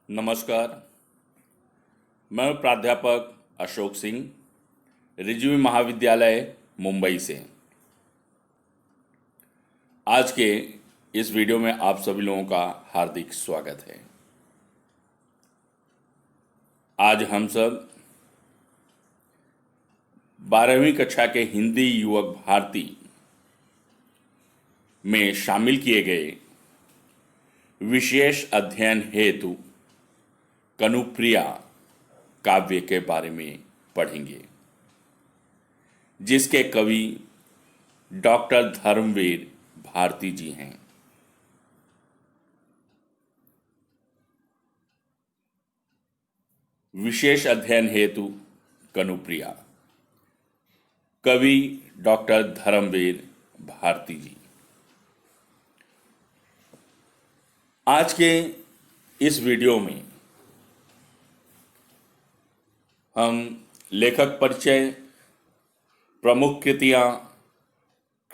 नमस्कार। मैं प्राध्यापक अशोक सिंह, रिजवी महाविद्यालय मुंबई से। आज के इस वीडियो में आप सभी लोगों का हार्दिक स्वागत है। आज हम सब 12वीं कक्षा के हिंदी युवक भारती में शामिल किए गए विशेष अध्ययन हेतु कनुप्रिया काव्य के बारे में पढ़ेंगे, जिसके कवि डॉक्टर धर्मवीर भारती जी हैं। विशेष अध्ययन हेतु कनुप्रिया, कवि डॉक्टर धर्मवीर भारती जी। आज के इस वीडियो में हम लेखक परिचय, प्रमुख कृतियाँ,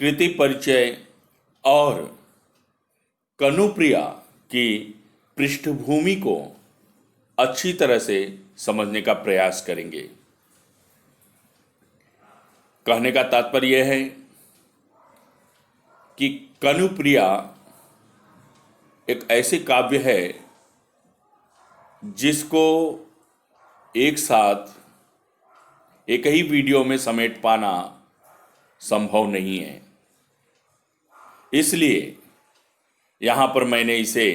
कृति परिचय और कनुप्रिया की पृष्ठभूमि को अच्छी तरह से समझने का प्रयास करेंगे। कहने का तात्पर्य है कि कनुप्रिया एक ऐसे काव्य है जिसको एक साथ एक ही वीडियो में समेट पाना संभव नहीं है। इसलिए यहाँ पर मैंने इसे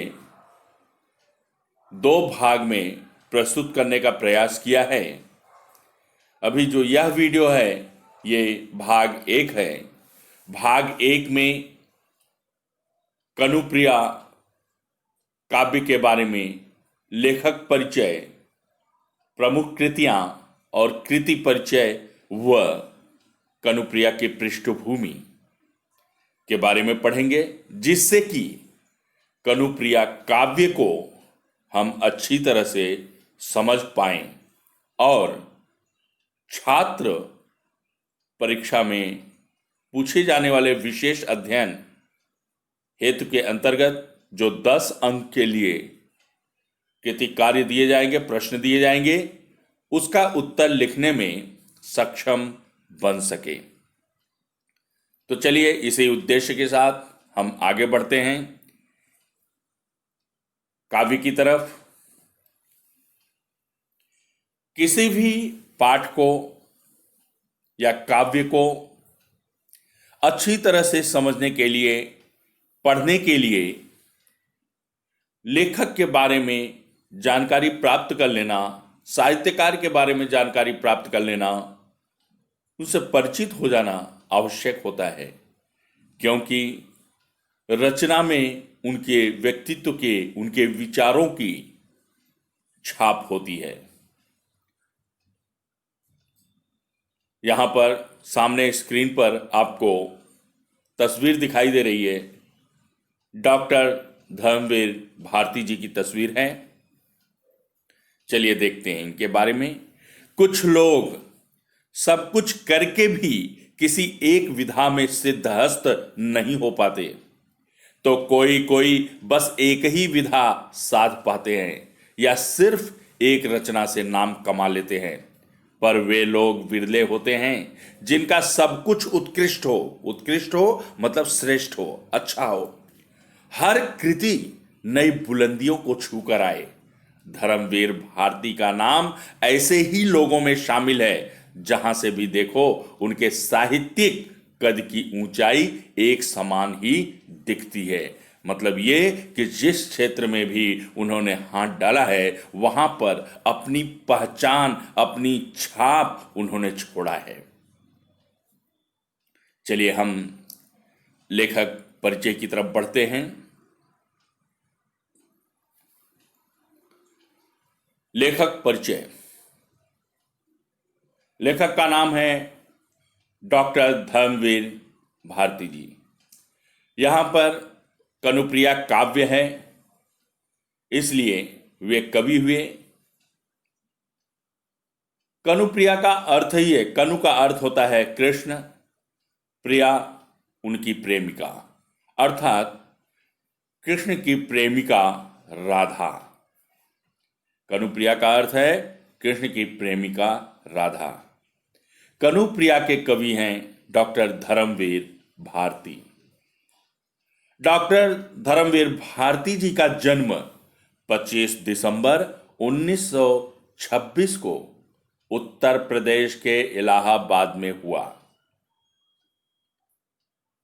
2 भाग में प्रस्तुत करने का प्रयास किया है। अभी जो यह वीडियो है ये भाग 1 है। भाग 1 में कनुप्रिया काव्य के बारे में लेखक परिचय, प्रमुख कृतियां और कृति परिचय व कनुप्रिया की पृष्ठभूमि के बारे में पढ़ेंगे, जिससे कि कनुप्रिया काव्य को हम अच्छी तरह से समझ पाएं और छात्र परीक्षा में पूछे जाने वाले विशेष अध्ययन हेतु के अंतर्गत जो 10 अंक के लिए कृति कार्य दिए जाएंगे, प्रश्न दिए जाएंगे, उसका उत्तर लिखने में सक्षम बन सके। तो चलिए इसी उद्देश्य के साथ हम आगे बढ़ते हैं काव्य की तरफ। किसी भी पाठ को या काव्य को अच्छी तरह से समझने के लिए, पढ़ने के लिए लेखक के बारे में जानकारी प्राप्त कर लेना, साहित्यकार के बारे में जानकारी प्राप्त कर लेना, उनसे परिचित हो जाना आवश्यक होता है, क्योंकि रचना में उनके व्यक्तित्व के, उनके विचारों की छाप होती है। यहाँ पर सामने स्क्रीन पर आपको तस्वीर दिखाई दे रही है। डॉक्टर धर्मवीर भारती जी की तस्वीर है। चलिए देखते हैं इनके बारे में। कुछ लोग सब कुछ करके भी किसी एक विधा में सिद्धहस्त नहीं हो पाते, तो कोई कोई बस एक ही विधा साध पाते हैं या सिर्फ एक रचना से नाम कमा लेते हैं। पर वे लोग विरले होते हैं जिनका सब कुछ उत्कृष्ट हो मतलब श्रेष्ठ हो, अच्छा हो। हर कृति नई बुलंदियों को छू कर आए। धर्मवीर भारती का नाम ऐसे ही लोगों में शामिल है जहां से भी देखो उनके साहित्यिक कद की ऊंचाई एक समान ही दिखती है। मतलब ये कि जिस क्षेत्र में भी उन्होंने हाथ डाला है वहां पर अपनी पहचान, अपनी छाप उन्होंने छोड़ा है। चलिए हम लेखक परिचय की तरफ बढ़ते हैं। लेखक परिचय। लेखक का नाम है डॉक्टर धर्मवीर भारती जी। यहां पर कनुप्रिया काव्य है, इसलिए वे कवि हुए। कनुप्रिया का अर्थ ही है, कनु का अर्थ होता है कृष्ण, प्रिया उनकी प्रेमिका, अर्थात कृष्ण की प्रेमिका राधा। कनुप्रिया का अर्थ है कृष्ण की प्रेमिका राधा। कनुप्रिया के कवि हैं डॉक्टर धर्मवीर भारती। डॉक्टर धर्मवीर भारती जी का जन्म 25 दिसंबर 1926 को उत्तर प्रदेश के इलाहाबाद में हुआ।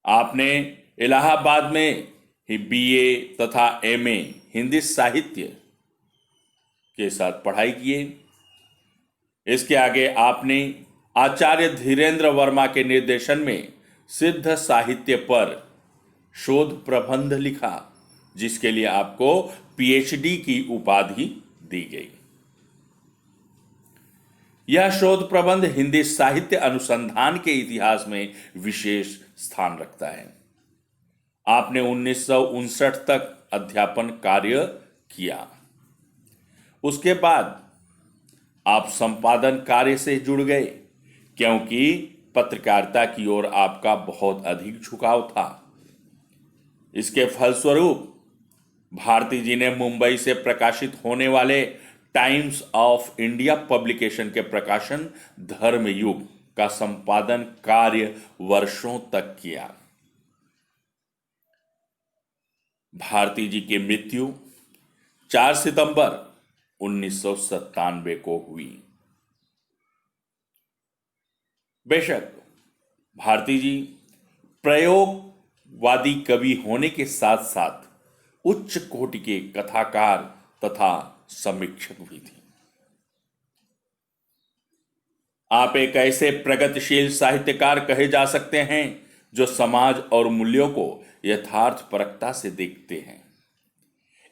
आपने इलाहाबाद में ही बीए तथा एमए हिंदी साहित्य के साथ पढ़ाई किए। इसके आगे आपने आचार्य धीरेन्द्र वर्मा के निर्देशन में सिद्ध साहित्य पर शोध प्रबंध लिखा, जिसके लिए आपको पीएचडी की उपाधि दी गई। यह शोध प्रबंध हिंदी साहित्य अनुसंधान के इतिहास में विशेष स्थान रखता है। आपने 1959 तक अध्यापन कार्य किया। उसके बाद आप संपादन कार्य से जुड़ गए, क्योंकि पत्रकारिता की ओर आपका बहुत अधिक झुकाव था। इसके फलस्वरूप भारती जी ने मुंबई से प्रकाशित होने वाले टाइम्स ऑफ इंडिया पब्लिकेशन के प्रकाशन धर्मयुग का संपादन कार्य वर्षों तक किया। भारती जी की मृत्यु 4 सितंबर 1997 को हुई। बेशक भारती जी प्रयोगवादी कवि होने के साथ साथ उच्च कोटि के कथाकार तथा समीक्षक भी थे। आप एक ऐसे प्रगतिशील साहित्यकार कहे जा सकते हैं जो समाज और मूल्यों को यथार्थपरकता से देखते हैं।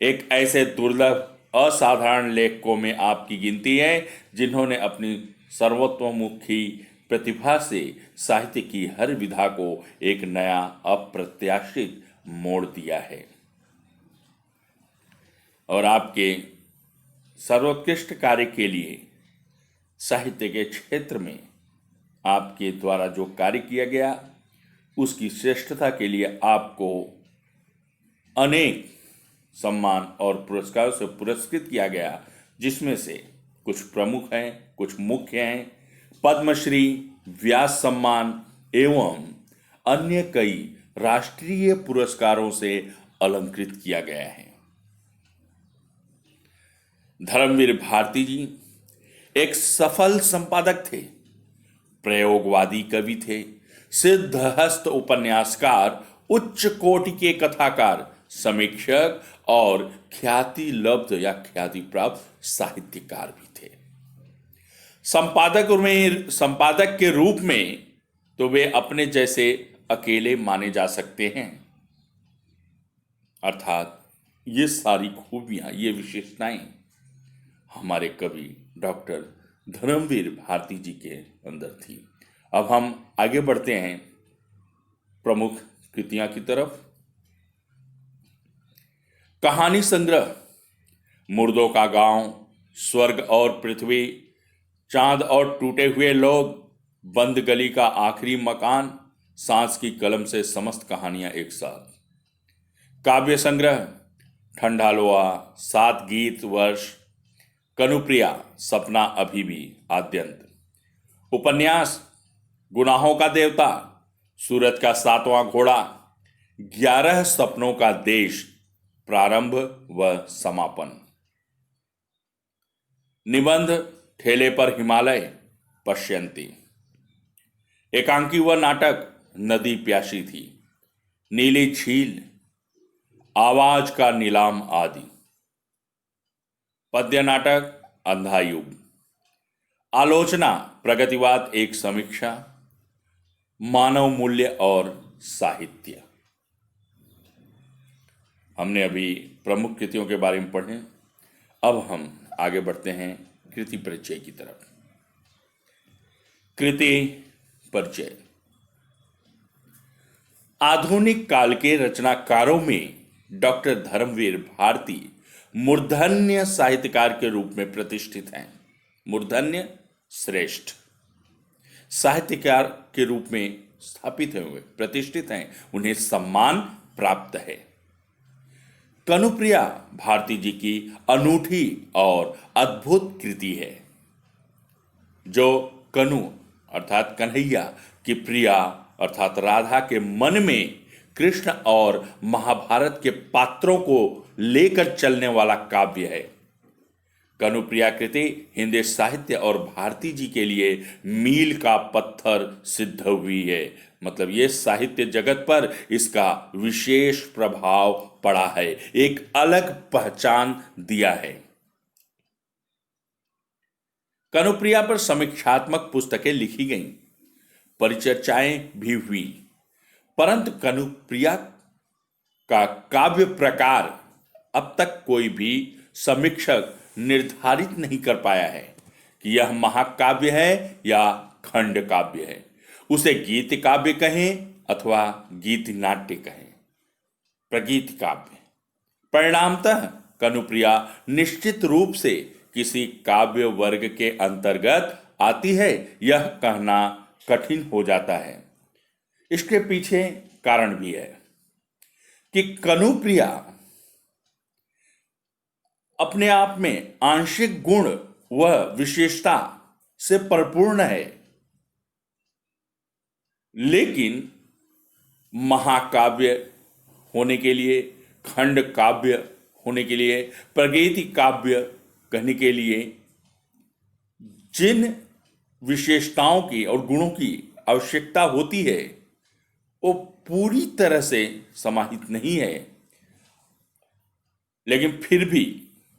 एक ऐसे दुर्लभ असाधारण लेखकों में आपकी गिनती है जिन्होंने अपनी सर्वतोमुखी प्रतिभा से साहित्य की हर विधा को एक नया अप्रत्याशित मोड़ दिया है। और आपके सर्वोत्कृष्ट कार्य के लिए साहित्य के क्षेत्र में आपके द्वारा जो कार्य किया गया उसकी श्रेष्ठता के लिए आपको अनेक सम्मान और पुरस्कारों से पुरस्कृत किया गया, जिसमें से कुछ प्रमुख हैं, कुछ मुख्य हैं। पद्मश्री, व्यास सम्मान एवं अन्य कई राष्ट्रीय पुरस्कारों से अलंकृत किया गया है। धर्मवीर भारती जी एक सफल संपादक थे, प्रयोगवादी कवि थे, सिद्धहस्त उपन्यासकार, उच्च कोटि के कथाकार, समीक्षक और ख्याति लब्ध या ख्याति प्राप्त साहित्यकार भी थे। संपादक के रूप में तो वे अपने जैसे अकेले माने जा सकते हैं। अर्थात ये सारी खूबियां, ये विशेषताएं हमारे कवि डॉक्टर धर्मवीर भारती जी के अंदर थी। अब हम आगे बढ़ते हैं प्रमुख कृतियां की तरफ। कहानी संग्रह मुर्दों का गांव, स्वर्ग और पृथ्वी, चांद और टूटे हुए लोग, बंद गली का आखिरी मकान, सांस की कलम से समस्त कहानियां एक साथ। काव्य संग्रह ठंडा लोआ, 7 गीत वर्ष, कनुप्रिया, सपना अभी भी, आद्यंत। उपन्यास गुनाहों का देवता, सूरज का 7वां घोड़ा, 11 सपनों का देश, प्रारंभ व समापन। निबंध ठेले पर हिमालय, पश्यंती। एकांकी व नाटक नदी प्यासी थी, नीली झील, आवाज का नीलाम आदि। पद्य नाटक अंधा युग। आलोचना प्रगतिवाद एक समीक्षा, मानव मूल्य और साहित्य। हमने अभी प्रमुख कृतियों के बारे में पढ़े। अब हम आगे बढ़ते हैं कृति परिचय की तरफ। कृति परिचय। आधुनिक काल के रचनाकारों में डॉक्टर धर्मवीर भारती मूर्धन्य साहित्यकार के रूप में प्रतिष्ठित हैं। मूर्धन्य श्रेष्ठ साहित्यकार के रूप में स्थापित हुए, प्रतिष्ठित हैं, उन्हें सम्मान प्राप्त है। कनुप्रिया भारती जी की अनूठी और अद्भुत कृति है, जो कनु अर्थात कन्हैया की प्रिया अर्थात राधा के मन में कृष्ण और महाभारत के पात्रों को लेकर चलने वाला काव्य है। कनुप्रिया कृति हिंदी साहित्य और भारती जी के लिए मील का पत्थर सिद्ध हुई है। मतलब ये साहित्य जगत पर इसका विशेष प्रभाव पड़ा है, एक अलग पहचान दिया है। कनुप्रिया पर समीक्षात्मक पुस्तकें लिखी गईं, परिचर्चाएं भी हुई, परंतु कनुप्रिया का काव्य प्रकार अब तक कोई भी समीक्षक निर्धारित नहीं कर पाया है कि यह महाकाव्य है या खंड काव्य है। उसे गीत काव्य कहें अथवा गीत नाट्य कहें, प्रगीत काव्य। परिणामतः कनुप्रिया निश्चित रूप से किसी काव्य वर्ग के अंतर्गत आती है, यह कहना कठिन हो जाता है। इसके पीछे कारण भी है कि कनुप्रिया अपने आप में आंशिक गुण व विशेषता से परिपूर्ण है, लेकिन महाकाव्य होने के लिए, खंड काव्य होने के लिए, प्रगीति काव्य कहने के लिए जिन विशेषताओं की और गुणों की आवश्यकता होती है वो पूरी तरह से समाहित नहीं है, लेकिन फिर भी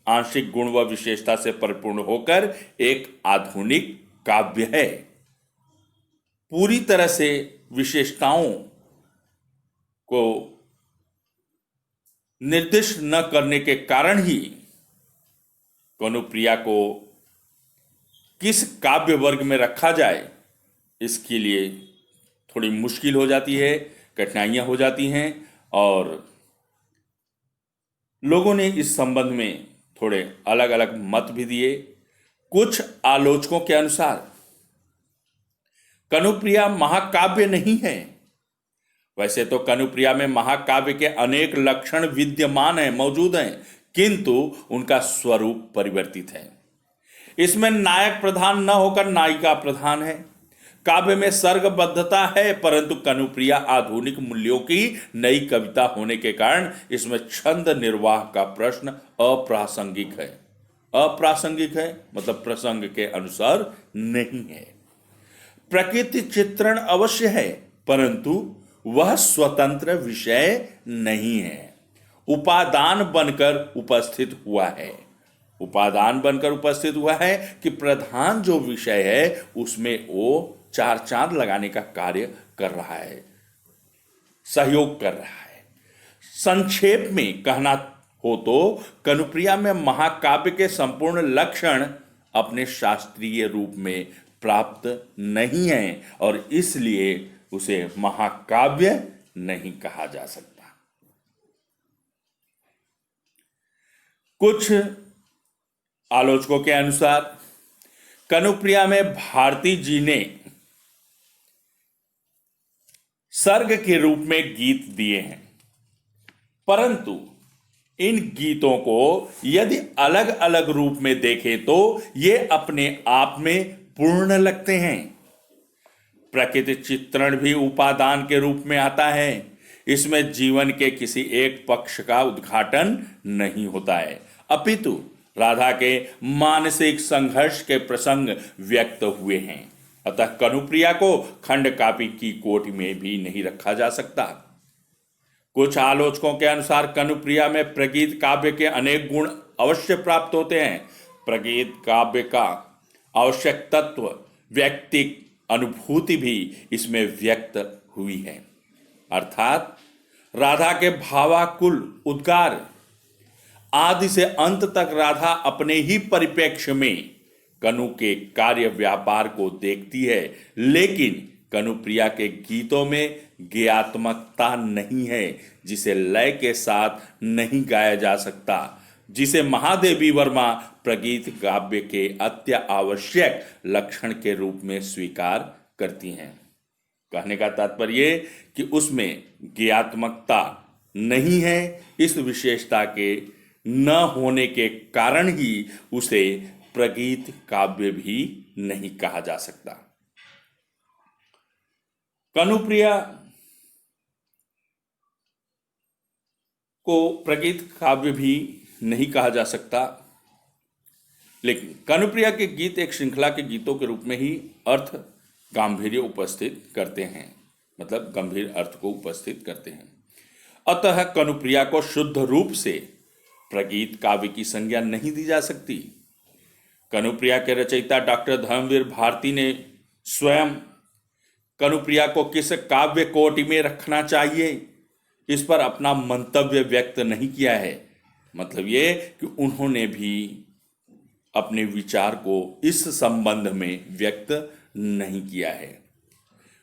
आंशिक गुण व विशेषता से परिपूर्ण होकर एक आधुनिक काव्य है। पूरी तरह से विशेषताओं को निर्दिष्ट न करने के कारण ही कनुप्रिया को किस काव्य वर्ग में रखा जाए, इसके लिए थोड़ी मुश्किल हो जाती है, कठिनाइयां हो जाती हैं। और लोगों ने इस संबंध में थोड़े अलग अलग मत भी दिए। कुछ आलोचकों के अनुसार कनुप्रिया महाकाव्य नहीं है। वैसे तो कनुप्रिया में महाकाव्य के अनेक लक्षण विद्यमान हैं, मौजूद हैं, किंतु उनका स्वरूप परिवर्तित है। इसमें नायक प्रधान न होकर नायिका प्रधान है। काव्य में सर्गबद्धता है, परंतु कनुप्रिया आधुनिक मूल्यों की नई कविता होने के कारण इसमें छंद निर्वाह का प्रश्न अप्रासंगिक है। अप्रासंगिक है मतलब प्रसंग के अनुसार नहीं है। प्रकृति चित्रण अवश्य है, परंतु वह स्वतंत्र विषय नहीं है, उपादान बनकर उपस्थित हुआ है। उपादान बनकर उपस्थित हुआ है कि प्रधान जो विषय है उसमें वो चार चांद लगाने का कार्य कर रहा है, सहयोग कर रहा है। संक्षेप में कहना हो तो कनुप्रिया में महाकाव्य के संपूर्ण लक्षण अपने शास्त्रीय रूप में प्राप्त नहीं है और इसलिए उसे महाकाव्य नहीं कहा जा सकता। कुछ आलोचकों के अनुसार कनुप्रिया में भारती जी ने सर्ग के रूप में गीत दिए हैं, परंतु इन गीतों को यदि अलग अलग रूप में देखें तो ये अपने आप में पूर्ण लगते हैं। प्रकृति चित्रण भी उपादान के रूप में आता है। इसमें जीवन के किसी एक पक्ष का उद्घाटन नहीं होता है, अपितु राधा के मानसिक संघर्ष के प्रसंग व्यक्त हुए हैं। अतः कनुप्रिया को खंड काव्य की कोटि में भी नहीं रखा जा सकता। कुछ आलोचकों के अनुसार कनुप्रिया में प्रगीत काव्य के अनेक गुण अवश्य प्राप्त होते हैं। प्रगीत काव्य का आवश्यक तत्व व्यक्तिक अनुभूति भी इसमें व्यक्त हुई है, अर्थात राधा के भावाकुल उद्गार आदि से अंत तक राधा अपने ही परिप्रेक्ष्य में कनु के कार्य व्यापार को देखती है, लेकिन कनुप्रिया के गीतों में गेयात्मकता नहीं है, जिसे लय के साथ नहीं गाया जा सकता, जिसे महादेवी वर्मा प्रगीत काव्य के अत्य आवश्यक लक्षण के रूप में स्वीकार करती हैं। कहने का तात्पर्य कि उसमें गेयात्मकता नहीं है। इस विशेषता के न होने के कारण ही उसे प्रगीत काव्य भी नहीं कहा जा सकता। कनुप्रिया को प्रगीत काव्य भी नहीं कहा जा सकता, लेकिन कनुप्रिया के गीत एक श्रृंखला के गीतों के रूप में ही अर्थ गांधीर्य उपस्थित करते हैं, मतलब गंभीर अर्थ को उपस्थित करते हैं। अतः कनुप्रिया को शुद्ध रूप से प्रगीत काव्य की संज्ञा नहीं दी जा सकती। कनुप्रिया के रचयिता डॉक्टर धर्मवीर भारती ने स्वयं कनुप्रिया को किस काव्य कोटि में रखना चाहिए इस पर अपना मंतव्य व्यक्त नहीं किया है। मतलब ये कि उन्होंने भी अपने विचार को इस संबंध में व्यक्त नहीं किया है।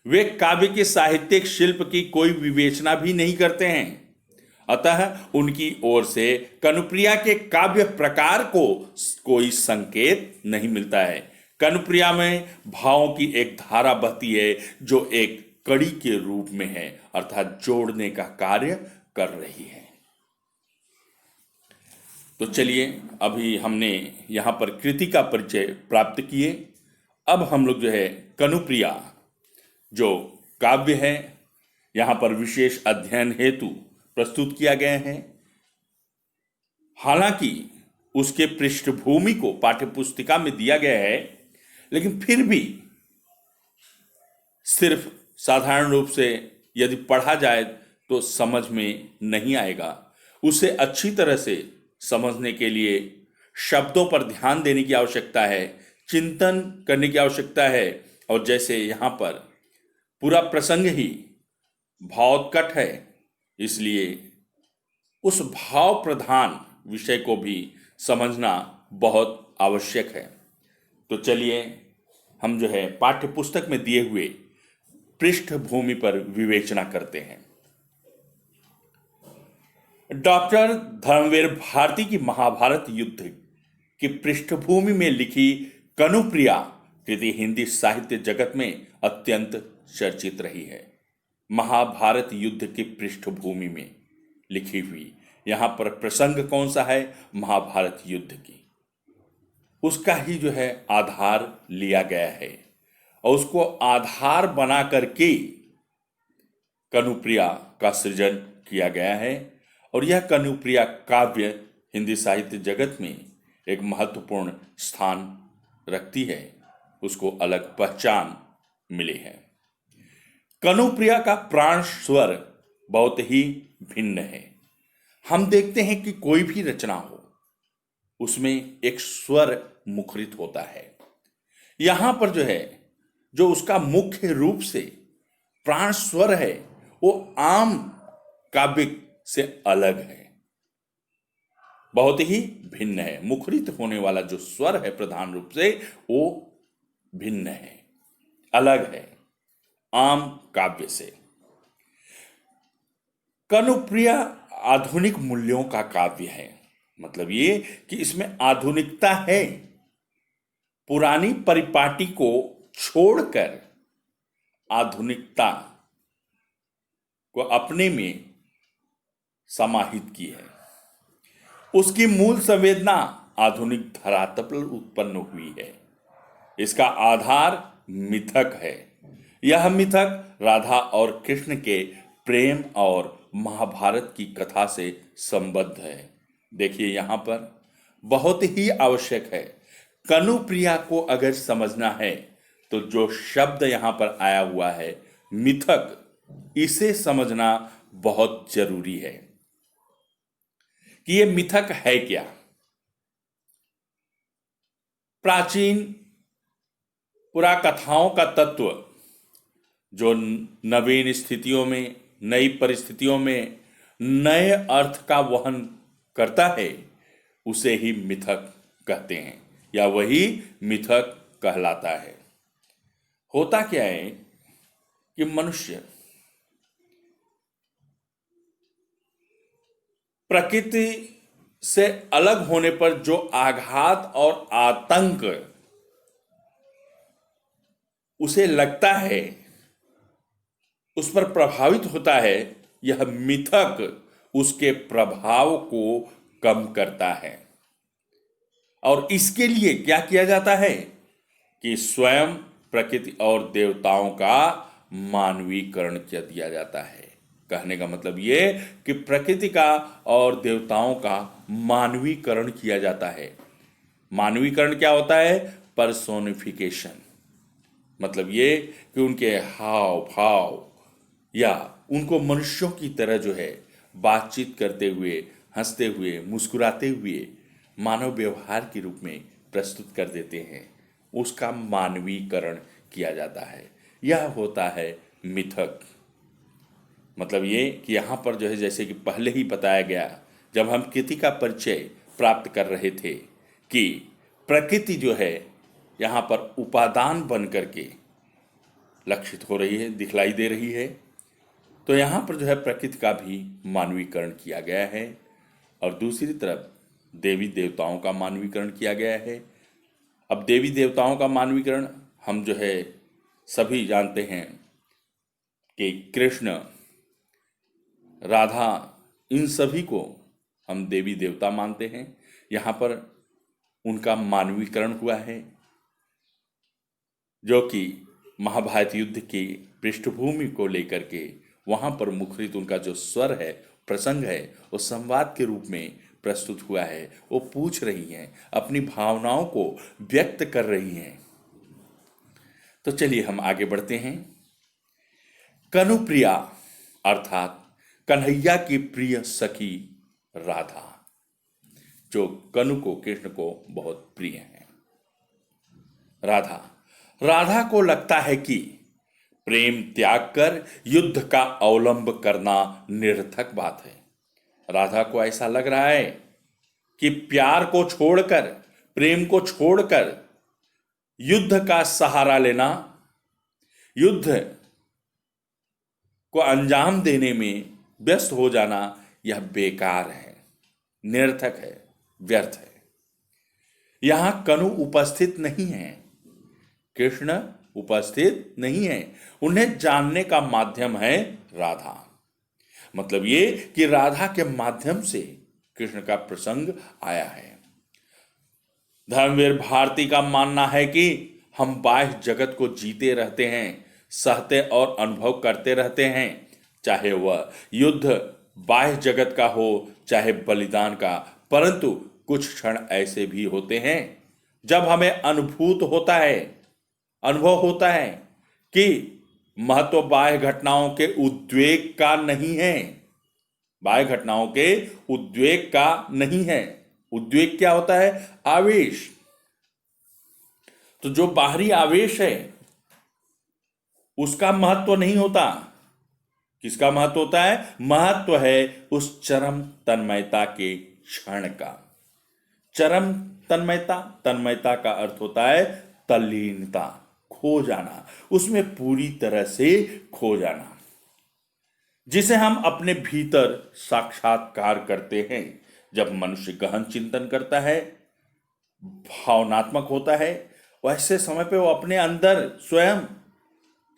वे काव्य के साहित्यिक शिल्प की कोई विवेचना भी नहीं करते हैं। अतः उनकी ओर से कनुप्रिया के काव्य प्रकार को कोई संकेत नहीं मिलता है। कनुप्रिया में भावों की एक धारा बहती है जो एक कड़ी के रूप में है, अर्थात जोड़ने का कार्य कर रही है। तो चलिए, अभी हमने यहां पर कृति का परिचय प्राप्त किए। अब हम लोग जो है कनुप्रिया जो काव्य है यहां पर विशेष अध्ययन हेतु प्रस्तुत किया गया है। हालांकि उसके पृष्ठभूमि को पाठ्यपुस्तिका में दिया गया है, लेकिन फिर भी सिर्फ साधारण रूप से यदि पढ़ा जाए तो समझ में नहीं आएगा। उसे अच्छी तरह से समझने के लिए शब्दों पर ध्यान देने की आवश्यकता है, चिंतन करने की आवश्यकता है। और जैसे यहाँ पर पूरा प्रसंग ही भावोत्कट है, इसलिए उस भाव प्रधान विषय को भी समझना बहुत आवश्यक है। तो चलिए, हम जो है पाठ्यपुस्तक में दिए हुए पृष्ठभूमि पर विवेचना करते हैं। डॉक्टर धर्मवीर भारती की महाभारत युद्ध की पृष्ठभूमि में लिखी कनुप्रिया कृति हिंदी साहित्य जगत में अत्यंत चर्चित रही है। महाभारत युद्ध की पृष्ठभूमि में लिखी हुई, यहां पर प्रसंग कौन सा है? महाभारत युद्ध की, उसका ही जो है आधार लिया गया है और उसको आधार बना करके कनुप्रिया का सृजन किया गया है। और यह कनुप्रिया काव्य हिंदी साहित्य जगत में एक महत्वपूर्ण स्थान रखती है, उसको अलग पहचान मिली है। कनुप्रिया का प्राण स्वर बहुत ही भिन्न है। हम देखते हैं कि कोई भी रचना हो उसमें एक स्वर मुखरित होता है। यहां पर जो है जो उसका मुख्य रूप से प्राण स्वर है वो आम काव्य से अलग है, बहुत ही भिन्न है। मुखरित होने वाला जो स्वर है प्रधान रूप से वो भिन्न है, अलग है आम काव्य से। कनुप्रिया आधुनिक मूल्यों का काव्य है, मतलब ये कि इसमें आधुनिकता है। पुरानी परिपाटी को छोड़कर आधुनिकता को अपने में समाहित की है। उसकी मूल संवेदना आधुनिक धरातल पर उत्पन्न हुई है। इसका आधार मिथक है। यह मिथक राधा और कृष्ण के प्रेम और महाभारत की कथा से संबद्ध है। देखिए, यहाँ पर बहुत ही आवश्यक है, कनुप्रिया को अगर समझना है तो जो शब्द यहाँ पर आया हुआ है मिथक, इसे समझना बहुत जरूरी है कि ये मिथक है क्या। प्राचीन पुराकथाओं का तत्व जो नवीन स्थितियों में, नई परिस्थितियों में नए अर्थ का वहन करता है, उसे ही मिथक कहते हैं या वही मिथक कहलाता है। होता क्या है कि मनुष्य प्रकृति से अलग होने पर जो आघात और आतंक उसे लगता है, उस पर प्रभावित होता है, यह मिथक उसके प्रभाव को कम करता है। और इसके लिए क्या किया जाता है कि स्वयं प्रकृति और देवताओं का मानवीकरण कर दिया जाता है। कहने का मतलब ये कि प्रकृति का और देवताओं का मानवीकरण किया जाता है। मानवीकरण क्या होता है? पर्सोनिफिकेशन। मतलब ये कि उनके हाव भाव या उनको मनुष्यों की तरह जो है बातचीत करते हुए, हंसते हुए, मुस्कुराते हुए मानव व्यवहार के रूप में प्रस्तुत कर देते हैं, उसका मानवीकरण किया जाता है। यह होता है मिथक। मतलब ये कि यहाँ पर जो है, जैसे कि पहले ही बताया गया जब हम कृति का परिचय प्राप्त कर रहे थे, कि प्रकृति जो है यहाँ पर उपादान बन करके लक्षित हो रही है, दिखलाई दे रही है। तो यहाँ पर जो है प्रकृति का भी मानवीकरण किया गया है और दूसरी तरफ देवी देवताओं का मानवीकरण किया गया है। अब देवी देवताओं का मानवीकरण हम जो है सभी जानते हैं कि कृष्ण, राधा, इन सभी को हम देवी देवता मानते हैं। यहाँ पर उनका मानवीकरण हुआ है, जो कि महाभारत युद्ध की पृष्ठभूमि को लेकर के वहाँ पर मुखरित उनका जो स्वर है, प्रसंग है, वो संवाद के रूप में प्रस्तुत हुआ है। वो पूछ रही हैं, अपनी भावनाओं को व्यक्त कर रही हैं। तो चलिए हम आगे बढ़ते हैं। कनुप्रिया अर्थात कन्हैया की प्रिय सखी राधा, जो कनु को, कृष्ण को बहुत प्रिय है। राधा राधा को लगता है कि प्रेम त्याग कर युद्ध का अवलंब करना निरर्थक बात है। राधा को ऐसा लग रहा है कि प्यार को छोड़कर, प्रेम को छोड़कर युद्ध का सहारा लेना, युद्ध को अंजाम देने में व्यस्त हो जाना, यह बेकार है, निरर्थक है, व्यर्थ है। यहां कनु उपस्थित नहीं है, कृष्ण उपस्थित नहीं है। उन्हें जानने का माध्यम है राधा। मतलब ये कि राधा के माध्यम से कृष्ण का प्रसंग आया है। धर्मवीर भारती का मानना है कि हम बाह्य जगत को जीते रहते हैं, सहते और अनुभव करते रहते हैं, चाहे वह युद्ध बाह्य जगत का हो, चाहे बलिदान का। परंतु कुछ क्षण ऐसे भी होते हैं जब हमें अनुभव होता है कि महत्व बाह्य घटनाओं के उद्वेग का नहीं है, बाह्य घटनाओं के उद्वेग का नहीं है। उद्वेग क्या होता है? आवेश। तो जो बाहरी आवेश है उसका महत्व नहीं होता। किसका महत्व होता है? महत्व है उस चरम तन्मयता के क्षण का। चरम तन्मयता, तन्मयता का अर्थ होता है तल्लीनता, खो जाना, उसमें पूरी तरह से खो जाना, जिसे हम अपने भीतर साक्षात्कार करते हैं। जब मनुष्य गहन चिंतन करता है, भावनात्मक होता है, वैसे समय पे वो अपने अंदर स्वयं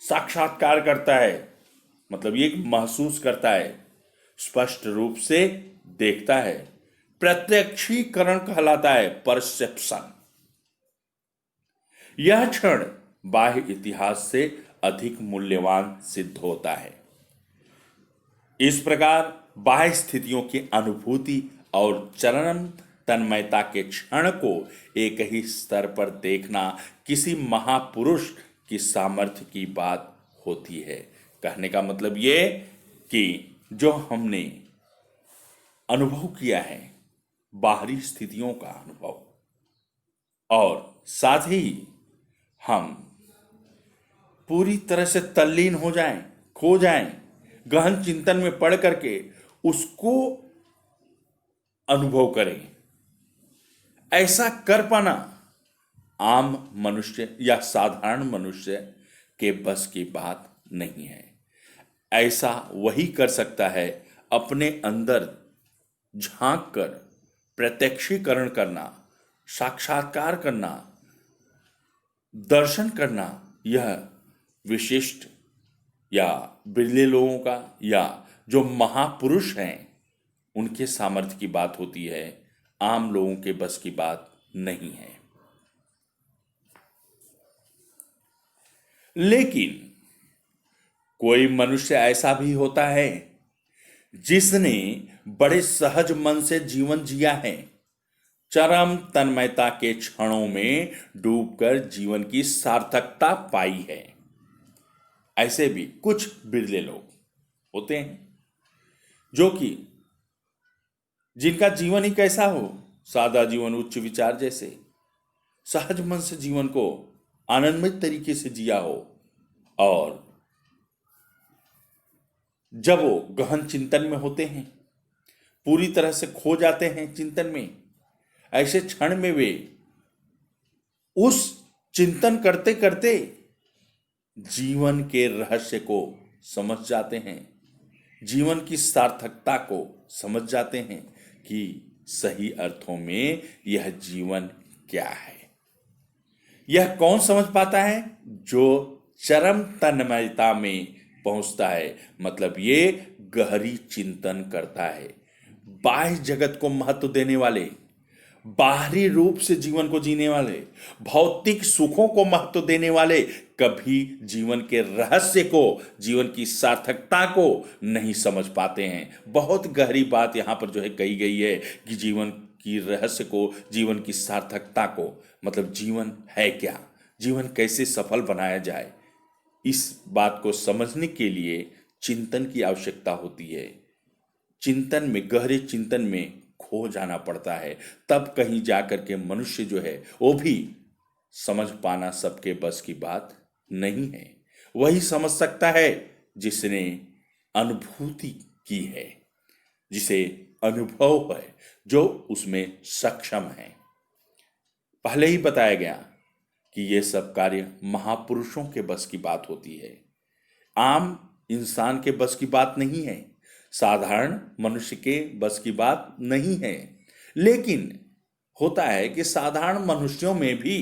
साक्षात्कार करता है। मतलब ये महसूस करता है, स्पष्ट रूप से देखता है। प्रत्यक्षीकरण कहलाता है, परसेप्शन। यह क्षण बाह्य इतिहास से अधिक मूल्यवान सिद्ध होता है। इस प्रकार बाह्य स्थितियों की अनुभूति और चरम तन्मयता के क्षण को एक ही स्तर पर देखना किसी महापुरुष की सामर्थ्य की बात होती है। कहने का मतलब ये कि जो हमने अनुभव किया है, बाहरी स्थितियों का अनुभव, और साथ ही हम पूरी तरह से तल्लीन हो जाएं, खो जाएं, गहन चिंतन में पड़ करके उसको अनुभव करें। ऐसा कर पाना आम मनुष्य या साधारण मनुष्य के बस की बात नहीं है। ऐसा वही कर सकता है अपने अंदर झांक कर प्रत्यक्षीकरण करना, साक्षात्कार करना, दर्शन करना। यह विशिष्ट या बिरले लोगों का, या जो महापुरुष हैं उनके सामर्थ्य की बात होती है, आम लोगों के बस की बात नहीं है। लेकिन कोई मनुष्य ऐसा भी होता है जिसने बड़े सहज मन से जीवन जिया है, चरम तन्मयता के क्षणों में डूबकर जीवन की सार्थकता पाई है। ऐसे भी कुछ बिरले लोग होते हैं जो कि जिनका जीवन ही कैसा हो, सादा जीवन उच्च विचार जैसे, सहज मन से जीवन को आनंदमय तरीके से जिया हो, और जब वो गहन चिंतन में होते हैं, पूरी तरह से खो जाते हैं चिंतन में, ऐसे क्षण में वे उस चिंतन करते करते जीवन के रहस्य को समझ जाते हैं, जीवन की सार्थकता को समझ जाते हैं कि सही अर्थों में यह जीवन क्या है। यह कौन समझ पाता है? जो चरम तन्मयता में पहुंचता है, मतलब ये गहरी चिंतन करता है। बाह्य जगत को महत्व देने वाले, बाहरी रूप से जीवन को जीने वाले, भौतिक सुखों को महत्व देने वाले कभी जीवन के रहस्य को, जीवन की सार्थकता को नहीं समझ पाते हैं। बहुत गहरी बात यहां पर जो है कही गई है कि जीवन की रहस्य को, जीवन की सार्थकता को, मतलब जीवन है क्या, जीवन कैसे सफल बनाया जाए, इस बात को समझने के लिए चिंतन की आवश्यकता होती है। चिंतन में, गहरे चिंतन में खो जाना पड़ता है, तब कहीं जाकर के मनुष्य जो है वो भी समझ पाना सबके बस की बात नहीं है। वही समझ सकता है जिसने अनुभूति की है, जिसे अनुभव है, जो उसमें सक्षम है। पहले ही बताया गया कि ये सब कार्य महापुरुषों के बस की बात होती है, आम इंसान के बस की बात नहीं है, साधारण मनुष्य के बस की बात नहीं है। लेकिन होता है कि साधारण मनुष्यों में भी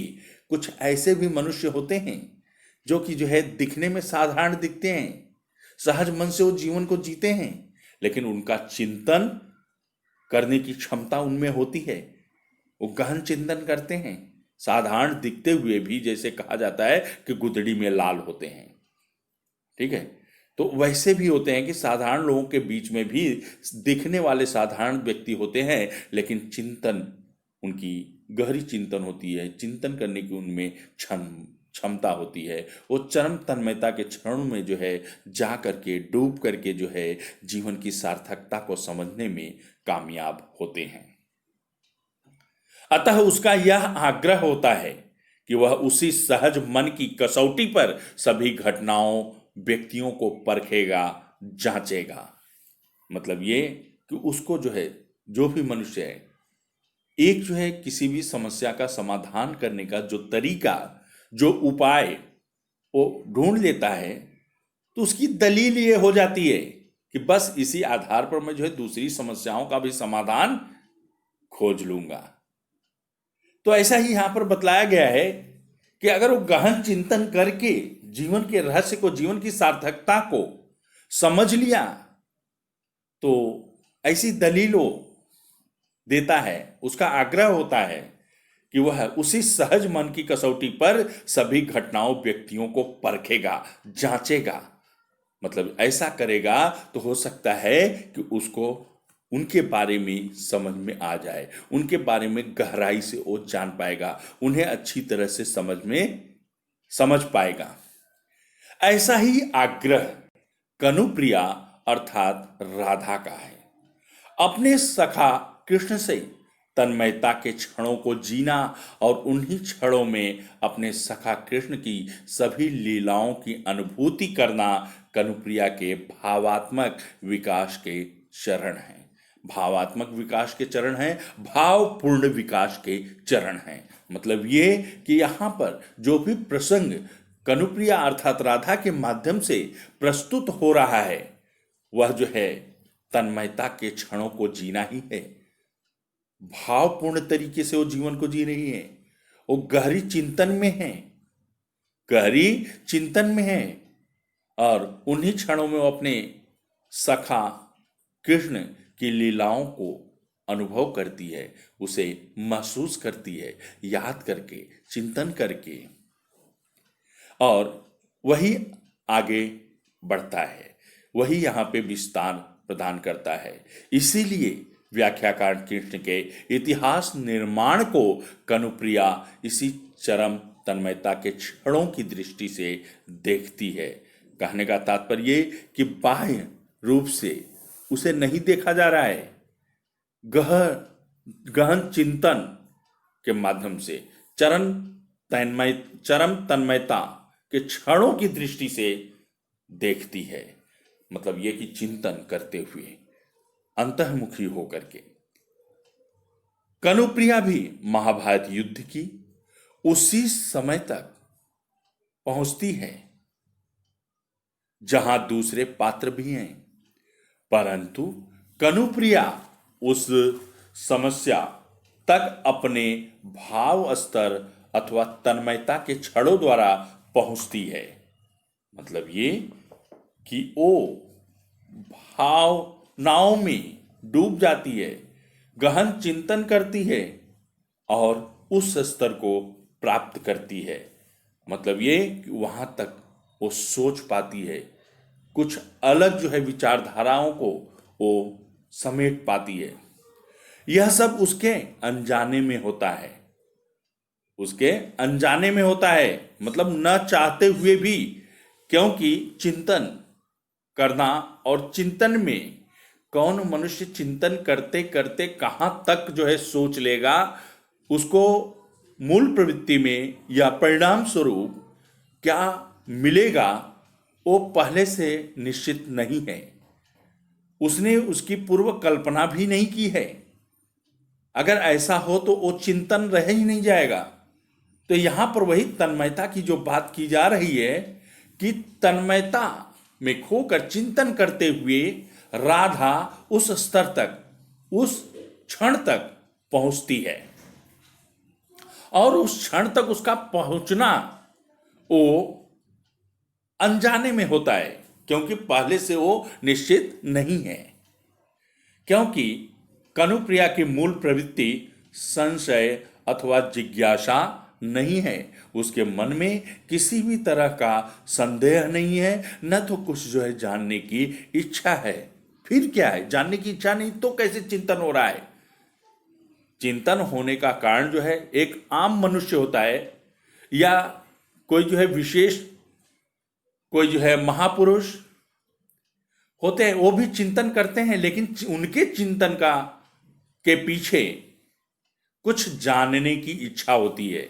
कुछ ऐसे भी मनुष्य होते हैं जो कि जो है दिखने में साधारण दिखते हैं, सहज मन से वो जीवन को जीते हैं, लेकिन उनका चिंतन करने की क्षमता उनमें होती है। वो गहन चिंतन करते हैं, साधारण दिखते हुए भी, जैसे कहा जाता है कि गुदड़ी में लाल होते हैं। ठीक है, तो वैसे भी होते हैं कि साधारण लोगों के बीच में भी दिखने वाले साधारण व्यक्ति होते हैं, लेकिन चिंतन, उनकी गहरी चिंतन होती है, चिंतन करने की उनमें क्षमता होती है। वो चरम तन्मयता के क्षणों में जो है जा करके, डूब करके जो है जीवन की सार्थकता को समझने में कामयाब होते हैं। अतः उसका यह आग्रह होता है कि वह उसी सहज मन की कसौटी पर सभी घटनाओं, व्यक्तियों को परखेगा, जांचेगा। मतलब ये कि उसको जो है, जो भी मनुष्य है, एक जो है किसी भी समस्या का समाधान करने का जो तरीका, जो उपाय वो ढूंढ लेता है, तो उसकी दलील ये हो जाती है कि बस इसी आधार पर मैं जो है दूसरी समस्याओं का भी समाधान खोज लूंगा। तो ऐसा ही यहां पर बतलाया गया है कि अगर वो गहन चिंतन करके जीवन के रहस्य को, जीवन की सार्थकता को समझ लिया, तो ऐसी दलीलों देता है, उसका आग्रह होता है कि वह उसी सहज मन की कसौटी पर सभी घटनाओं, व्यक्तियों को परखेगा, जांचेगा। मतलब ऐसा करेगा तो हो सकता है कि उसको उनके बारे में समझ में आ जाए, उनके बारे में गहराई से वो जान पाएगा, उन्हें अच्छी तरह से समझ पाएगा। ऐसा ही आग्रह कनुप्रिया अर्थात राधा का है। अपने सखा कृष्ण से तन्मयता के क्षणों को जीना और उन्हीं क्षणों में अपने सखा कृष्ण की सभी लीलाओं की अनुभूति करना कनुप्रिया के भावात्मक विकास के चरण हैं। भावात्मक विकास के चरण हैं, भावपूर्ण विकास के चरण हैं। मतलब ये कि यहाँ पर जो भी प्रसंग कनुप्रिया अर्थात राधा के माध्यम से प्रस्तुत हो रहा है, वह जो है तन्मयता के क्षणों को जीना ही है। भावपूर्ण तरीके से वो जीवन को जी रही है, वो गहरी चिंतन में है, गहरी चिंतन में है, और उन्हीं क्षणों में वो अपने सखा कृष्ण की लीलाओं को अनुभव करती है, उसे महसूस करती है, याद करके, चिंतन करके, और वही आगे बढ़ता है, वही यहाँ पे विस्तार प्रदान करता है। इसीलिए व्याख्याकार कृष्ण के इतिहास निर्माण को कनुप्रिया इसी चरम तन्मयता के क्षणों की दृष्टि से देखती है। कहने का तात्पर्य ये कि बाह्य रूप से उसे नहीं देखा जा रहा है, गहन चिंतन के माध्यम से चरम तन्मयता के क्षणों की दृष्टि से देखती है। मतलब ये कि चिंतन करते हुए, अंतर्मुखी होकर के। कनुप्रिया भी महाभारत युद्ध की उसी समय तक पहुंचती है जहां दूसरे पात्र भी हैं, परंतु कनुप्रिया उस समस्या तक अपने भाव स्तर अथवा तन्मयता के क्षणों द्वारा पहुंचती है। मतलब ये कि वो भावनाओं में डूब जाती है, गहन चिंतन करती है और उस स्तर को प्राप्त करती है। मतलब ये कि वहां तक वो सोच पाती है, कुछ अलग जो है विचारधाराओं को वो समेट पाती है। यह सब उसके अनजाने में होता है, उसके अनजाने में होता है, मतलब न चाहते हुए भी। क्योंकि चिंतन करना, और चिंतन में कौन मनुष्य चिंतन करते करते कहां तक जो है सोच लेगा, उसको मूल प्रवृत्ति में या परिणाम स्वरूप क्या मिलेगा वो पहले से निश्चित नहीं है। उसने उसकी पूर्व कल्पना भी नहीं की है। अगर ऐसा हो तो वो चिंतन रह ही नहीं जाएगा। तो यहां पर वही तन्मयता की जो बात की जा रही है कि तन्मयता में खोकर चिंतन करते हुए राधा उस स्तर तक, उस क्षण तक पहुंचती है, और उस क्षण तक उसका पहुंचना वो अनजाने में होता है, क्योंकि पहले से वो निश्चित नहीं है। क्योंकि कनुप्रिया की मूल प्रवृत्ति संशय अथवा जिज्ञासा नहीं है। उसके मन में किसी भी तरह का संदेह नहीं है, न तो कुछ जो है जानने की इच्छा है। फिर क्या है, जानने की इच्छा नहीं तो कैसे चिंतन हो रहा है? चिंतन होने का कारण जो है एक आम मनुष्य होता है, या कोई जो है विशेष, कोई जो है महापुरुष होते हैं, वो भी चिंतन करते हैं, लेकिन उनके चिंतन का के पीछे कुछ जानने की इच्छा होती है,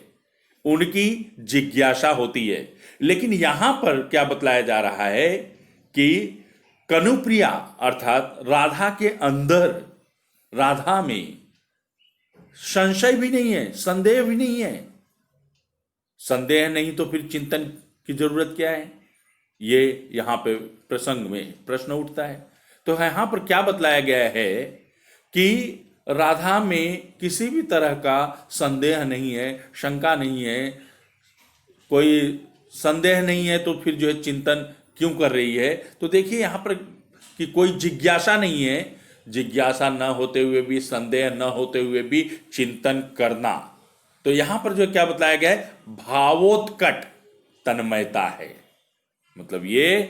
उनकी जिज्ञासा होती है। लेकिन यहां पर क्या बतलाया जा रहा है कि कनुप्रिया अर्थात राधा के अंदर, राधा में संशय भी नहीं है, संदेह भी नहीं है। संदेह नहीं तो फिर चिंतन की जरूरत क्या है? ये यहां पे प्रसंग में प्रश्न उठता है। तो यहां पर क्या बतलाया गया है कि राधा में किसी भी तरह का संदेह नहीं है, शंका नहीं है, कोई संदेह नहीं है, तो फिर जो है चिंतन क्यों कर रही है? तो देखिए यहां पर कि कोई जिज्ञासा नहीं है, जिज्ञासा न होते हुए भी, संदेह न होते हुए भी चिंतन करना। तो यहां पर जो क्या बतलाया गया है, भावोत्कट तन्मयता है। मतलब ये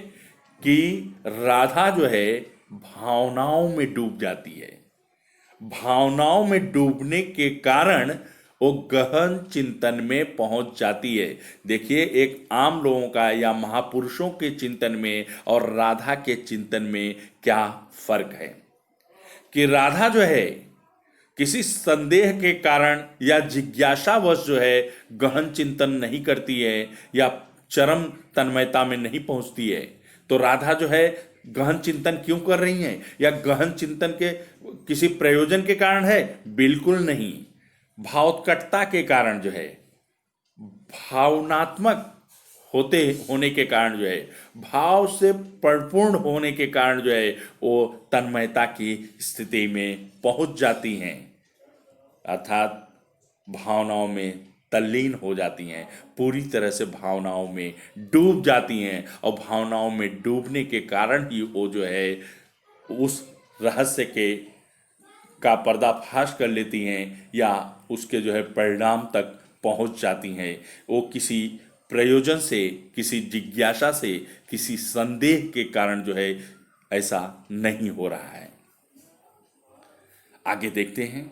कि राधा जो है भावनाओं में डूब जाती है। भावनाओं में डूबने के कारण वो गहन चिंतन में पहुंच जाती है। देखिए एक आम लोगों का या महापुरुषों के चिंतन में और राधा के चिंतन में क्या फर्क है कि राधा जो है किसी संदेह के कारण या जिज्ञासावश जो है गहन चिंतन नहीं करती है या चरम तन्मयता में नहीं पहुंचती है। तो राधा जो है गहन चिंतन क्यों कर रही हैं, या गहन चिंतन के किसी प्रयोजन के कारण है? बिल्कुल नहीं। भावोत्कटता के कारण जो है, भावनात्मक होने के कारण जो है, भाव से परिपूर्ण होने के कारण जो है वो तन्मयता की स्थिति में पहुंच जाती हैं, अर्थात भावनाओं में तल्लीन हो जाती हैं, पूरी तरह से भावनाओं में डूब जाती हैं। और भावनाओं में डूबने के कारण ही वो जो है उस रहस्य के का पर्दाफाश कर लेती हैं या उसके जो है परिणाम तक पहुंच जाती हैं। वो किसी प्रयोजन से, किसी जिज्ञासा से, किसी संदेह के कारण जो है ऐसा नहीं हो रहा है। आगे देखते हैं।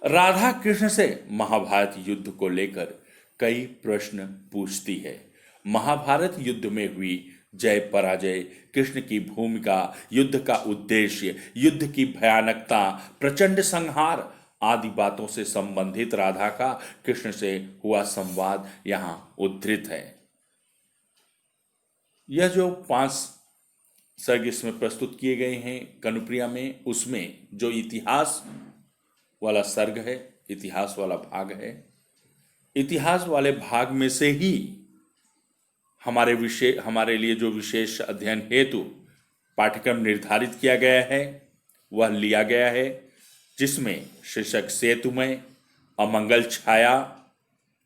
राधा कृष्ण से महाभारत युद्ध को लेकर कई प्रश्न पूछती है। महाभारत युद्ध में हुई जय पराजय, कृष्ण की भूमिका, युद्ध का उद्देश्य, युद्ध की भयानकता, प्रचंड संहार आदि बातों से संबंधित राधा का कृष्ण से हुआ संवाद यहां उद्धृत है। यह जो 5 सर्ग इसमें प्रस्तुत किए गए हैं कनुप्रिया में, उसमें जो इतिहास वाला सर्ग है, इतिहास वाला भाग है, इतिहास वाले भाग में से ही हमारे लिए जो विशेष अध्ययन हेतु पाठ्यक्रम निर्धारित किया गया है वह लिया गया है, जिसमें शीर्षक सेतुमय, अमंगल छाया,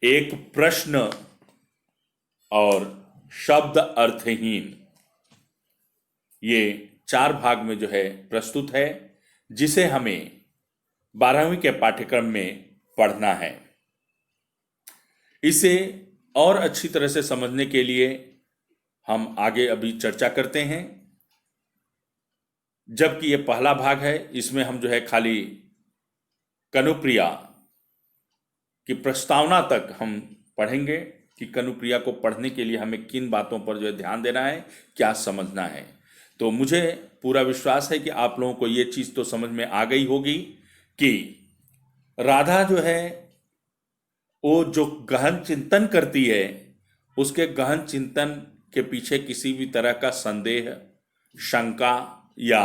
एक प्रश्न और शब्द अर्थहीन, ये 4 भाग में जो है प्रस्तुत है, जिसे हमें 12वीं के पाठ्यक्रम में पढ़ना है। इसे और अच्छी तरह से समझने के लिए हम आगे अभी चर्चा करते हैं। जबकि ये पहला भाग है, इसमें हम जो है खाली कनुप्रिया की प्रस्तावना तक हम पढ़ेंगे कि कनुप्रिया को पढ़ने के लिए हमें किन बातों पर जो है ध्यान देना है, क्या समझना है। तो मुझे पूरा विश्वास है कि आप लोगों को ये चीज़ तो समझ में आ गई होगी कि राधा जो है वो जो गहन चिंतन करती है, उसके गहन चिंतन के पीछे किसी भी तरह का संदेह, शंका या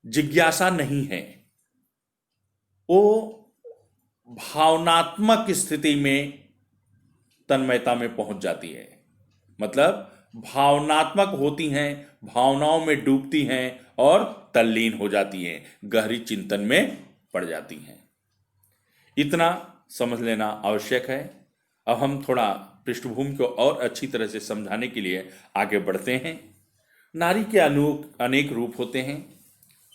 जिज्ञासा नहीं है। वो भावनात्मक स्थिति में तन्मयता में पहुंच जाती है, मतलब भावनात्मक होती हैं, भावनाओं में डूबती हैं और तल्लीन हो जाती हैं, गहरी चिंतन में पड़ जाती हैं। इतना समझ लेना आवश्यक है। अब हम थोड़ा पृष्ठभूमि को और अच्छी तरह से समझाने के लिए आगे बढ़ते हैं। नारी के अनेक रूप होते हैं।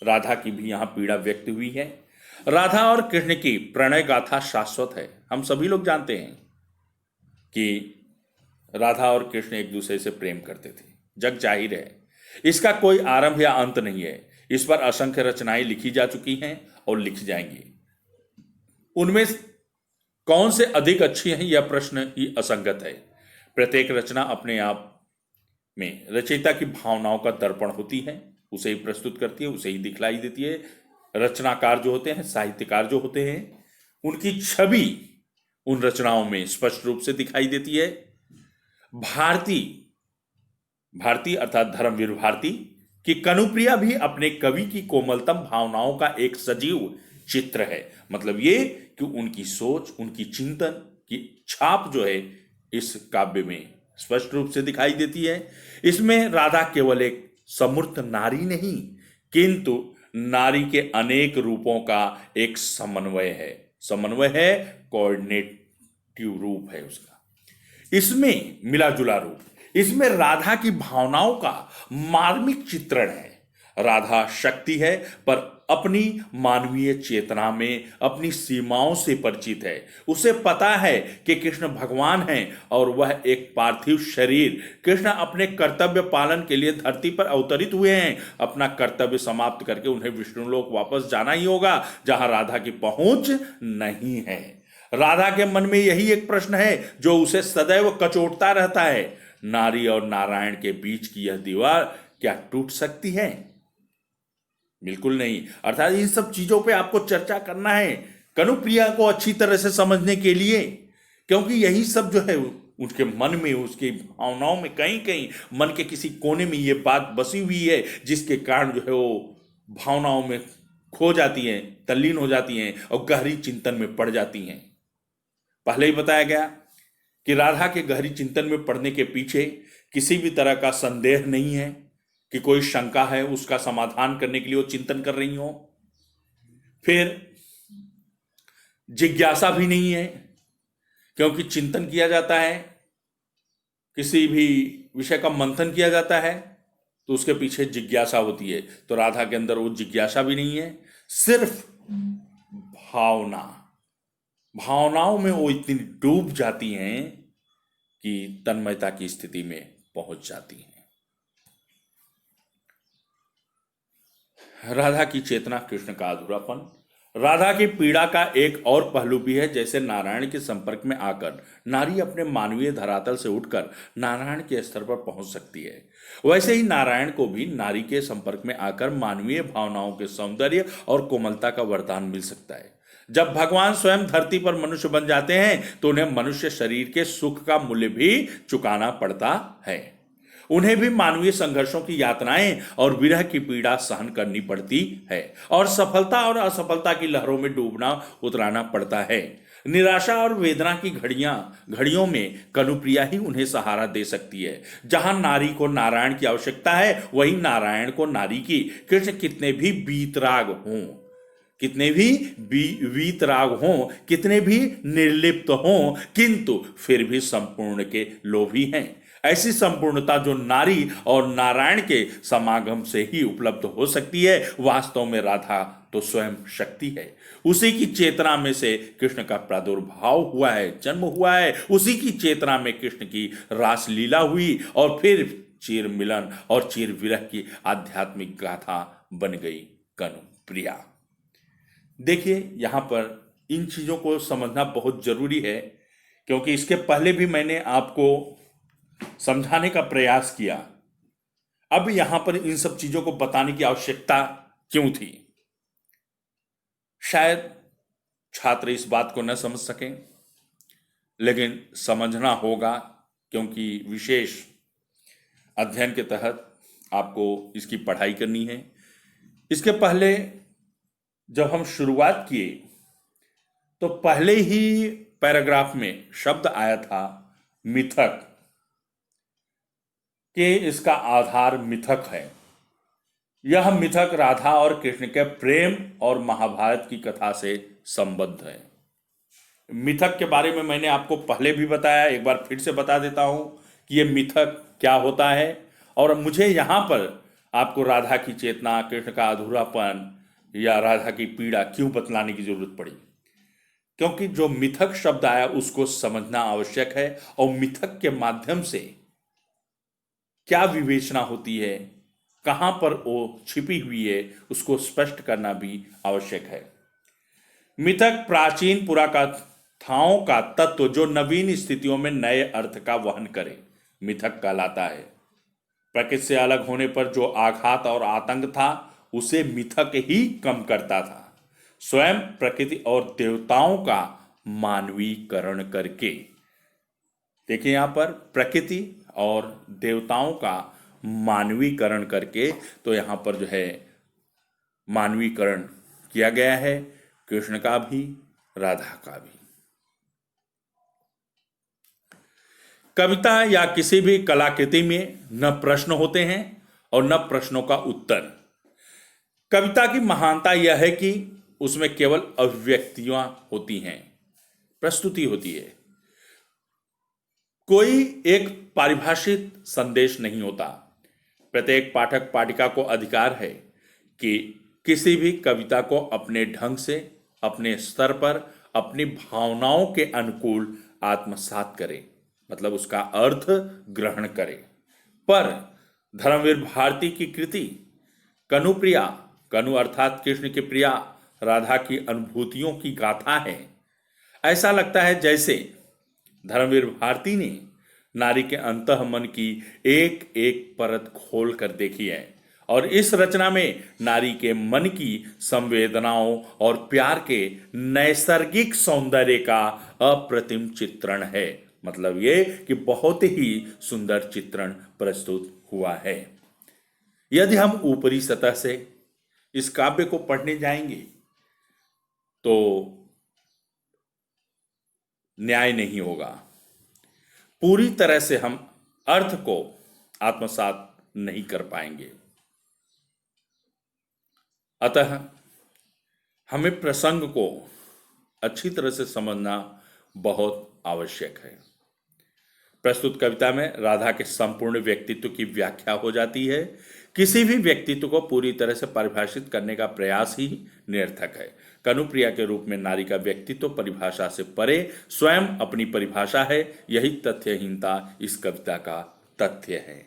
राधा की भी यहाँ पीड़ा व्यक्त हुई है। राधा और कृष्ण की प्रणय गाथा शाश्वत है। हम सभी लोग जानते हैं कि राधा और कृष्ण एक दूसरे से प्रेम करते थे, जग जाहिर है। इसका कोई आरंभ या अंत नहीं है। इस पर असंख्य रचनाएं लिखी जा चुकी हैं और लिखी जाएंगी। उनमें कौन से अधिक अच्छी हैं, यह प्रश्न ही असंगत है। प्रत्येक रचना अपने आप में रचयिता की भावनाओं का दर्पण होती है, उसे ही प्रस्तुत करती है, उसे ही दिखलाई देती है। रचनाकार जो होते हैं, साहित्यकार जो होते हैं, उनकी छवि उन रचनाओं में स्पष्ट रूप से दिखाई देती है। भारती अर्थात धर्मवीर भारती की कनुप्रिया भी अपने कवि की कोमलतम भावनाओं का एक सजीव चित्र है। मतलब ये कि उनकी सोच, उनकी चिंतन की छाप जो है इस काव्य में स्पष्ट रूप से दिखाई देती है। इसमें राधा केवल एक समूर्त नारी नहीं, किंतु नारी के अनेक रूपों का एक समन्वय है, कोऑर्डिनेटिव रूप है उसका। इसमें मिला जुला रूप, इसमें राधा की भावनाओं का मार्मिक चित्रण है। राधा शक्ति है, पर अपनी मानवीय चेतना में अपनी सीमाओं से परिचित है। उसे पता है कि कृष्ण भगवान हैं और वह एक पार्थिव शरीर। कृष्ण अपने कर्तव्य पालन के लिए धरती पर अवतरित हुए हैं। अपना कर्तव्य समाप्त करके उन्हें विष्णुलोक वापस जाना ही होगा, जहां राधा की पहुंच नहीं है। राधा के मन में यही एक प्रश्न है जो उसे सदैव कचोटता रहता है। नारी और नारायण के बीच की यह दीवार क्या टूट सकती है? बिल्कुल नहीं। अर्थात इन सब चीजों पे आपको चर्चा करना है कनुप्रिया को अच्छी तरह से समझने के लिए, क्योंकि यही सब जो है उसके मन में, उसकी भावनाओं में, कहीं कहीं मन के किसी कोने में ये बात बसी हुई है, जिसके कारण जो है वो भावनाओं में खो जाती हैं, तल्लीन हो जाती हैं और गहरी चिंतन में पड़ जाती हैं। पहले ही बताया गया कि राधा के गहरी चिंतन में पड़ने के पीछे किसी भी तरह का संदेह नहीं है कि कोई शंका है, उसका समाधान करने के लिए वो चिंतन कर रही हो। फिर जिज्ञासा भी नहीं है, क्योंकि चिंतन किया जाता है, किसी भी विषय का मंथन किया जाता है तो उसके पीछे जिज्ञासा होती है। तो राधा के अंदर वो जिज्ञासा भी नहीं है, सिर्फ भावना, भावनाओं में वो इतनी डूब जाती हैं कि तन्मयता की स्थिति में पहुंच जाती हैं। राधा की चेतना, कृष्ण का अधूरापन। राधा की पीड़ा का एक और पहलू भी है, जैसे नारायण के संपर्क में आकर नारी अपने मानवीय धरातल से उठकर नारायण के स्तर पर पहुंच सकती है, वैसे ही नारायण को भी नारी के संपर्क में आकर मानवीय भावनाओं के सौंदर्य और कोमलता का वरदान मिल सकता है। जब भगवान स्वयं धरती पर मनुष्य बन जाते हैं तो उन्हें मनुष्य शरीर के सुख का मूल्य भी चुकाना पड़ता है। उन्हें भी मानवीय संघर्षों की यातनाएं और विरह की पीड़ा सहन करनी पड़ती है, और सफलता और असफलता की लहरों में डूबना उतराना पड़ता है। निराशा और वेदना की घड़ियों में कनुप्रिया ही उन्हें सहारा दे सकती है। जहां नारी को नारायण की आवश्यकता है, वहीं नारायण को नारी की। कृष्ण कितने भी वीतराग हों, कितने भी वीतराग हों, कितने भी निर्लिप्त हों, किंतु फिर भी संपूर्ण के लोभी हैं। ऐसी संपूर्णता जो नारी और नारायण के समागम से ही उपलब्ध हो सकती है। वास्तव में राधा तो स्वयं शक्ति है। उसी की चेतना में से कृष्ण का प्रादुर्भाव हुआ है, जन्म हुआ है। उसी की चेतना में कृष्ण की रास लीला हुई और फिर चिर मिलन और चिर विरह की आध्यात्मिक गाथा बन गई कनु प्रिया। देखिए, यहां पर इन चीजों को समझना बहुत जरूरी है, क्योंकि इसके पहले भी मैंने आपको समझाने का प्रयास किया। अब यहां पर इन सब चीजों को बताने की आवश्यकता क्यों थी? शायद छात्र इस बात को न समझ सकें, लेकिन समझना होगा, क्योंकि विशेष अध्ययन के तहत आपको इसकी पढ़ाई करनी है। इसके पहले जब हम शुरुआत किए तो पहले ही पैराग्राफ में शब्द आया था मिथक, कि इसका आधार मिथक है। यह मिथक राधा और कृष्ण के प्रेम और महाभारत की कथा से संबद्ध है। मिथक के बारे में मैंने आपको पहले भी बताया, एक बार फिर से बता देता हूं कि यह मिथक क्या होता है, और मुझे यहां पर आपको राधा की चेतना, कृष्ण का अधूरापन या राधा की पीड़ा क्यों बतलाने की जरूरत पड़ी, क्योंकि जो मिथक शब्द आया उसको समझना आवश्यक है, और मिथक के माध्यम से क्या विवेचना होती है, कहां पर वो छिपी हुई है, उसको स्पष्ट करना भी आवश्यक है। मिथक प्राचीन पुराकथाओं का तत्व जो नवीन स्थितियों में नए अर्थ का वहन करे, मिथक कहलाता है। प्रकृति से अलग होने पर जो आघात और आतंक था, उसे मिथक ही कम करता था, स्वयं प्रकृति और देवताओं का मानवीकरण करके। देखिए यहां पर प्रकृति और देवताओं का मानवीकरण करके, तो यहां पर जो है मानवीकरण किया गया है, कृष्ण का भी, राधा का भी। कविता या किसी भी कलाकृति में न प्रश्न होते हैं और न प्रश्नों का उत्तर। कविता की महानता यह है कि उसमें केवल अभिव्यक्तियां होती हैं, प्रस्तुति होती है, कोई एक परिभाषित संदेश नहीं होता। प्रत्येक पाठक पाठिका को अधिकार है कि किसी भी कविता को अपने ढंग से, अपने स्तर पर, अपनी भावनाओं के अनुकूल आत्मसात करे, मतलब उसका अर्थ ग्रहण करे। पर धर्मवीर भारती की कृति कनुप्रिया, कनु अर्थात कृष्ण की प्रिया राधा की अनुभूतियों की गाथा है। ऐसा लगता है जैसे धर्मवीर भारती ने नारी के अंतः मन की एक एक परत खोल कर देखी है, और इस रचना में नारी के मन की संवेदनाओं और प्यार के नैसर्गिक सौंदर्य का अप्रतिम चित्रण है। मतलब ये कि बहुत ही सुंदर चित्रण प्रस्तुत हुआ है। यदि हम ऊपरी सतह से इस काव्य को पढ़ने जाएंगे तो न्याय नहीं होगा, पूरी तरह से हम अर्थ को आत्मसात नहीं कर पाएंगे। अतः हमें प्रसंग को अच्छी तरह से समझना बहुत आवश्यक है। प्रस्तुत कविता में राधा के संपूर्ण व्यक्तित्व की व्याख्या हो जाती है। किसी भी व्यक्तित्व को पूरी तरह से परिभाषित करने का प्रयास ही निरर्थक है। कनुप्रिया के रूप में नारी का व्यक्तित्व परिभाषा से परे स्वयं अपनी परिभाषा है। यही तथ्यहीनता इस कविता का तथ्य है।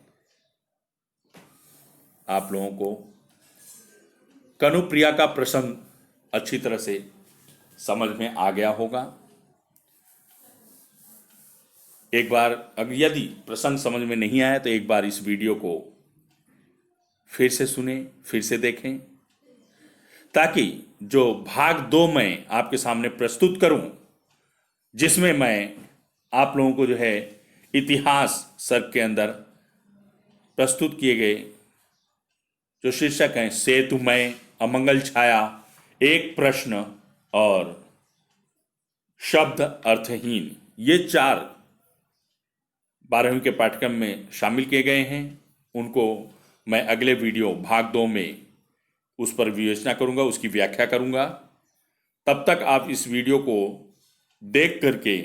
आप लोगों को कनुप्रिया का प्रसंग अच्छी तरह से समझ में आ गया होगा। एक बार अगर यदि प्रसंग समझ में नहीं आया तो एक बार इस वीडियो को फिर से सुने, फिर से देखें, ताकि जो भाग 2 मैं आपके सामने प्रस्तुत करूं, जिसमें मैं आप लोगों को जो है इतिहास सर्ग के अंदर प्रस्तुत किए गए जो शीर्षक हैं सेतुमय, अमंगल छाया, एक प्रश्न और शब्द अर्थहीन, ये 4 12वीं के पाठ्यक्रम में शामिल किए गए हैं। उनको मैं अगले वीडियो भाग 2 में उस पर विवेचना करूंगा, उसकी व्याख्या करूंगा। तब तक आप इस वीडियो को देख करके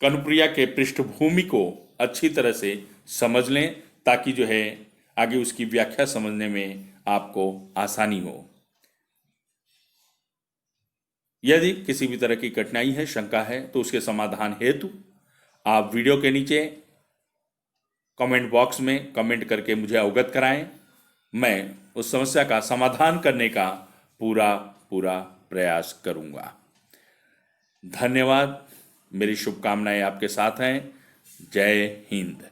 कनुप्रिया के पृष्ठभूमि को अच्छी तरह से समझ लें, ताकि जो है आगे उसकी व्याख्या समझने में आपको आसानी हो। यदि किसी भी तरह की कठिनाई है, शंका है, तो उसके समाधान हेतु आप वीडियो के नीचे कमेंट बॉक्स में कमेंट करके मुझे अवगत कराएं। मैं उस समस्या का समाधान करने का पूरा प्रयास करूंगा। धन्यवाद। मेरी शुभकामनाएं आपके साथ हैं। जय हिंद।